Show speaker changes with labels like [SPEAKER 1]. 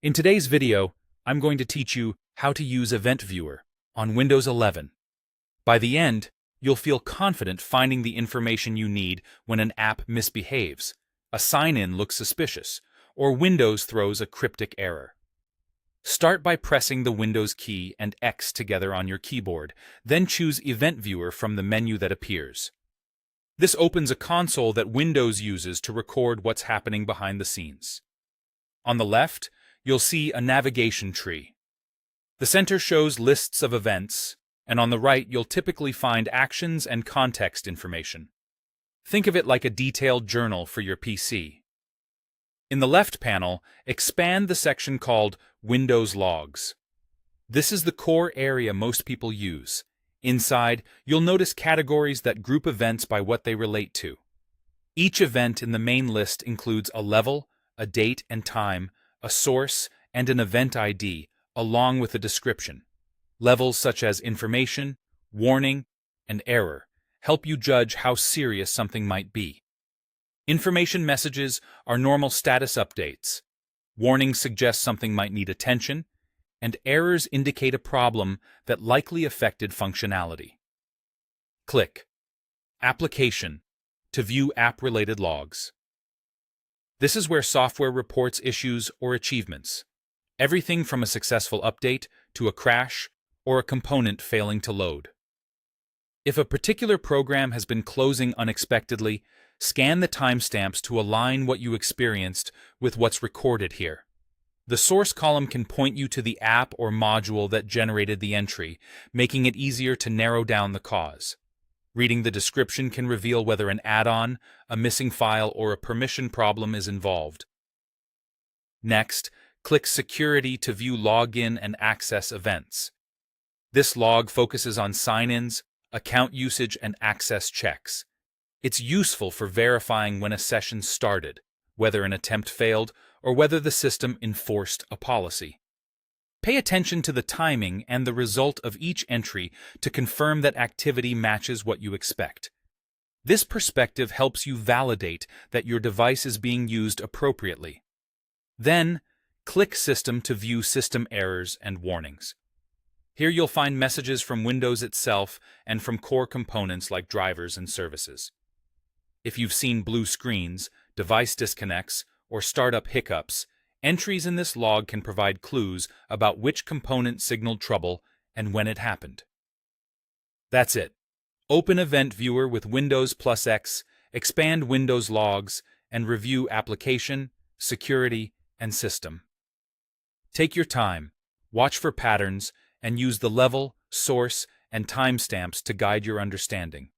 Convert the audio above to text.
[SPEAKER 1] In today's video, I'm going to teach you how to use Event Viewer on Windows 11. By the end, you'll feel confident finding the information you need when an app misbehaves, a sign-in looks suspicious, or Windows throws a cryptic error. Start by pressing the Windows key and X together on your keyboard, then choose Event Viewer from the menu that appears. This opens a console that Windows uses to record what's happening behind the scenes. On the left, you'll see a navigation tree. The center shows lists of events, and on the right you'll typically find actions and context information. Think of it like a detailed journal for your PC. In the left panel, expand the section called Windows Logs. This is the core area most people use. Inside, you'll notice categories that group events by what they relate to. Each event in the main list includes a level, a date and time, a source, and an event ID, along with a description. Levels such as information, warning, and error help you judge how serious something might be. Information messages are normal status updates. Warnings suggest something might need attention, and errors indicate a problem that likely affected functionality. Click Application to view app-related logs. This is where software reports issues or achievements. Everything from a successful update to a crash or a component failing to load. If a particular program has been closing unexpectedly, scan the timestamps to align what you experienced with what's recorded here. The source column can point you to the app or module that generated the entry, making it easier to narrow down the cause. Reading the description can reveal whether an add-on, a missing file, or a permission problem is involved. Next, click Security to view login and access events. This log focuses on sign-ins, account usage, and access checks. It's useful for verifying when a session started, whether an attempt failed, or whether the system enforced a policy. Pay attention to the timing and the result of each entry to confirm that activity matches what you expect. This perspective helps you validate that your device is being used appropriately. Then, click System to view system errors and warnings. Here you'll find messages from Windows itself and from core components like drivers and services. If you've seen blue screens, device disconnects, or startup hiccups, entries in this log can provide clues about which component signaled trouble and when it happened. That's it. Open Event Viewer with Windows plus X, expand Windows Logs, and review application, security, and system. Take your time, watch for patterns, and use the level, source, and timestamps to guide your understanding.